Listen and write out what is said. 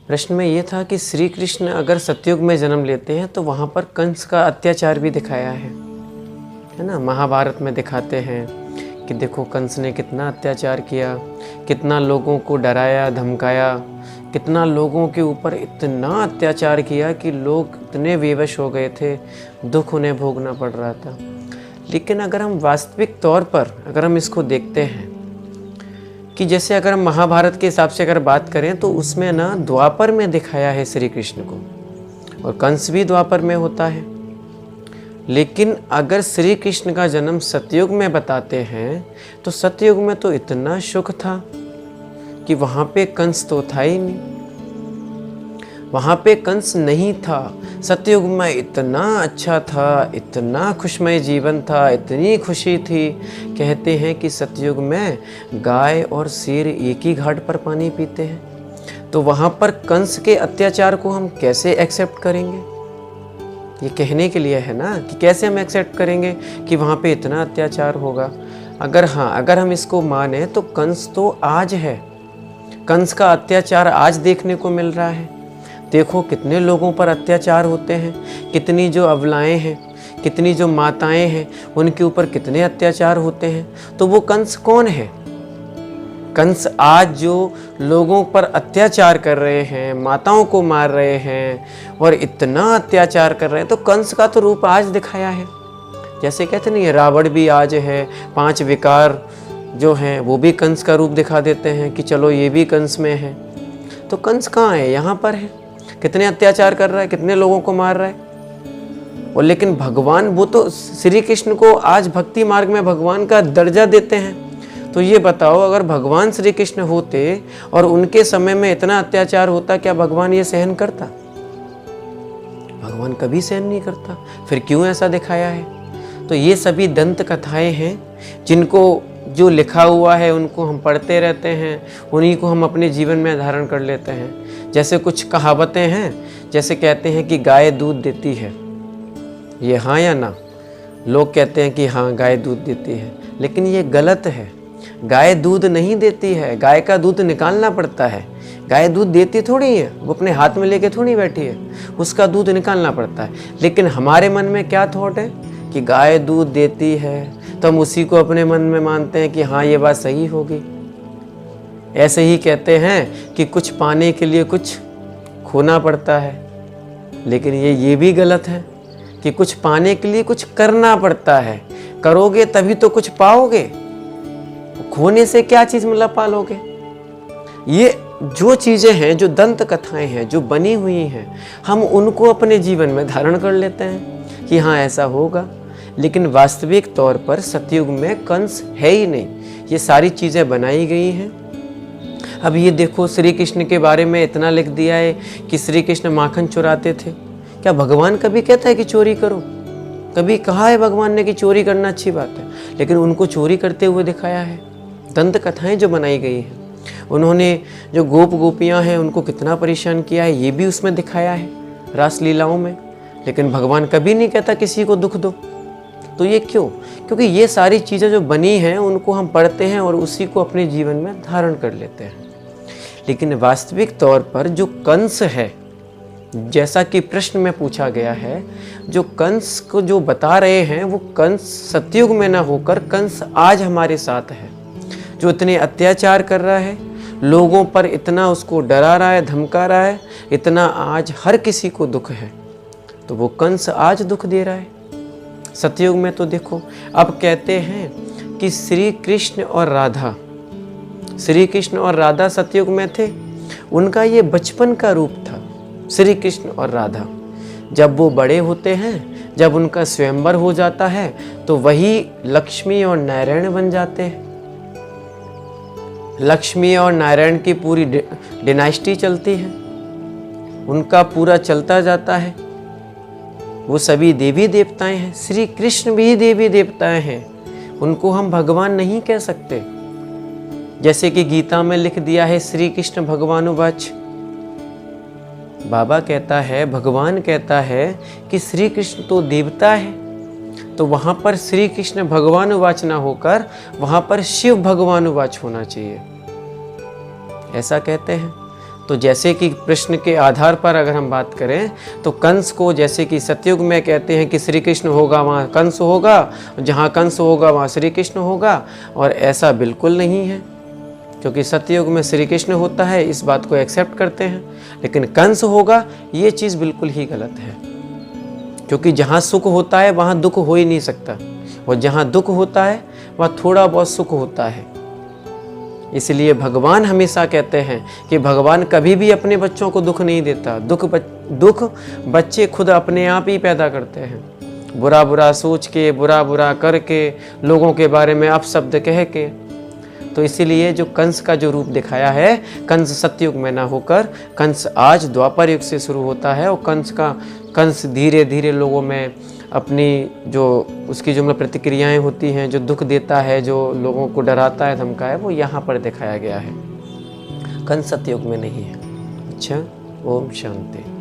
प्रश्न में ये था कि श्री कृष्ण अगर सतयुग में जन्म लेते हैं तो वहाँ पर कंस का अत्याचार भी दिखाया है ना। महाभारत में दिखाते हैं कि देखो कंस ने कितना अत्याचार किया, कितना लोगों को डराया धमकाया, कितना लोगों के ऊपर इतना अत्याचार किया कि लोग इतने बेवश हो गए थे, दुख उन्हें भोगना पड़ रहा था। लेकिन अगर हम वास्तविक तौर पर अगर हम इसको देखते हैं कि जैसे अगर हम महाभारत के हिसाब से अगर बात करें तो उसमें ना द्वापर में दिखाया है श्री कृष्ण को, और कंस भी द्वापर में होता है। लेकिन अगर श्री कृष्ण का जन्म सतयुग में बताते हैं तो सतयुग में तो इतना सुख था कि वहाँ पे कंस तो था ही नहीं, वहाँ पे कंस नहीं था। सतयुग में इतना अच्छा था, इतना खुशमय जीवन था, इतनी खुशी थी। कहते हैं कि सतयुग में गाय और शेर एक ही घाट पर पानी पीते हैं। तो वहाँ पर कंस के अत्याचार को हम कैसे एक्सेप्ट करेंगे? ये कहने के लिए है ना कि कैसे हम एक्सेप्ट करेंगे कि वहाँ पे इतना अत्याचार होगा। अगर हम इसको माने तो कंस तो आज है, कंस का अत्याचार आज देखने को मिल रहा है। देखो कितने लोगों पर अत्याचार होते हैं, कितनी जो अबलाएं हैं, कितनी जो माताएं हैं, उनके ऊपर कितने अत्याचार होते हैं। तो वो कंस कौन है? कंस आज जो लोगों पर अत्याचार कर रहे हैं, माताओं को मार रहे हैं और इतना अत्याचार कर रहे हैं, तो कंस का तो रूप आज दिखाया है। जैसे कहते नहीं, रावण भी आज है, 5 विकार जो हैं वो भी कंस का रूप दिखा देते हैं कि चलो ये भी कंस में है। तो कंस कहाँ है? यहाँ पर है। कितने अत्याचार कर रहा है, कितने लोगों को मार रहा है। और लेकिन भगवान, वो तो श्री कृष्ण को आज भक्ति मार्ग में भगवान का दर्जा देते हैं। तो ये बताओ, अगर भगवान श्री कृष्ण होते और उनके समय में इतना अत्याचार होता, क्या भगवान ये सहन करता? भगवान कभी सहन नहीं करता। फिर क्यों ऐसा दिखाया है? तो ये सभी दंत कथाएं हैं जिनको जो लिखा हुआ है उनको हम पढ़ते रहते हैं, उन्हीं को हम अपने जीवन में धारण कर लेते हैं। जैसे कुछ कहावतें हैं, जैसे कहते हैं कि गाय दूध देती है, ये हाँ या ना? लोग कहते हैं कि हाँ गाय दूध देती है, लेकिन ये गलत है। गाय दूध नहीं देती है, गाय का दूध निकालना पड़ता है। गाय दूध देती थोड़ी है, वो अपने हाथ में लेके थोड़ी बैठी है, उसका दूध निकालना पड़ता है। लेकिन हमारे मन में क्या थॉट है कि गाय दूध देती है तो हम उसी को अपने मन में मानते हैं कि हाँ ये बात सही होगी। ऐसे ही कहते हैं कि कुछ पाने के लिए कुछ खोना पड़ता है, लेकिन ये भी गलत है कि कुछ पाने के लिए कुछ करना पड़ता है। करोगे तभी तो कुछ पाओगे, खोने से क्या चीज़ मतलब पालोगे? ये जो चीज़ें हैं, जो दंत कथाएं हैं, जो बनी हुई हैं, हम उनको अपने जीवन में धारण कर लेते हैं कि हाँ ऐसा होगा। लेकिन वास्तविक तौर पर सतयुग में कंस है ही नहीं, ये सारी चीज़ें बनाई गई हैं। अब ये देखो, श्री कृष्ण के बारे में इतना लिख दिया है कि श्री कृष्ण माखन चुराते थे। क्या भगवान कभी कहता है कि चोरी करो? कभी कहा है भगवान ने कि चोरी करना अच्छी बात है? लेकिन उनको चोरी करते हुए दिखाया है। दंत कथाएं जो बनाई गई हैं, उन्होंने जो गोप गोपियाँ हैं उनको कितना परेशान किया है, ये भी उसमें दिखाया है रास लीलाओं में। लेकिन भगवान कभी नहीं कहता किसी को दुख दो। तो ये क्यों? क्योंकि ये सारी चीज़ें जो बनी हैं उनको हम पढ़ते हैं और उसी को अपने जीवन में धारण कर लेते हैं। लेकिन वास्तविक तौर पर जो कंस है, जैसा कि प्रश्न में पूछा गया है, जो कंस को जो बता रहे हैं वो कंस सतयुग में ना होकर कंस आज हमारे साथ है, जो इतने अत्याचार कर रहा है, लोगों पर इतना उसको डरा रहा है, धमका रहा है, इतना आज हर किसी को दुख है। तो वो कंस आज दुख दे रहा है। सतयुग में तो देखो, अब कहते हैं कि श्री कृष्ण और राधा सतयुग में थे। उनका ये बचपन का रूप था, श्री कृष्ण और राधा। जब वो बड़े होते हैं, जब उनका स्वयंवर हो जाता है, तो वही लक्ष्मी और नारायण बन जाते हैं। लक्ष्मी और नारायण की पूरी डिनास्टी चलती है, उनका पूरा चलता जाता है। वो सभी देवी देवताएं हैं। श्री कृष्ण भी देवी देवताएं हैं, उनको हम भगवान नहीं कह सकते। जैसे कि गीता में लिख दिया है, श्री कृष्ण भगवानुवाच। बाबा कहता है, भगवान कहता है कि श्री कृष्ण तो देवता है, तो वहाँ पर श्री कृष्ण भगवानुवाच ना होकर वहाँ पर शिव भगवानुवाच होना चाहिए, ऐसा कहते हैं। तो जैसे कि प्रश्न के आधार पर अगर हम बात करें तो कंस को जैसे कि सतयुग में कहते हैं कि श्री कृष्ण होगा वहाँ कंस होगा, जहाँ कंस होगा वहाँ श्री कृष्ण होगा, और ऐसा बिल्कुल नहीं है। क्योंकि सतयुग में श्री कृष्ण होता है, इस बात को एक्सेप्ट करते हैं, लेकिन कंस होगा ये चीज़ बिल्कुल ही गलत है। क्योंकि जहाँ सुख होता है वहाँ दुख हो ही नहीं सकता, और जहाँ दुख होता है वहाँ थोड़ा बहुत सुख होता है। इसलिए भगवान हमेशा कहते हैं कि भगवान कभी भी अपने बच्चों को दुख नहीं देता। दुख बच्चे खुद अपने आप ही पैदा करते हैं, बुरा बुरा सोच के, बुरा बुरा करके, लोगों के बारे में अपशब्द कह के। तो इसीलिए जो कंस का जो रूप दिखाया है, कंस सतयुग में ना होकर कंस आज द्वापर युग से शुरू होता है, और कंस धीरे धीरे लोगों में अपनी जो उसकी जो प्रतिक्रियाएं होती हैं, जो दुख देता है, जो लोगों को डराता है, धमका है, वो यहाँ पर दिखाया गया है। कंस सतयुग में नहीं है। अच्छा, ओम शांति।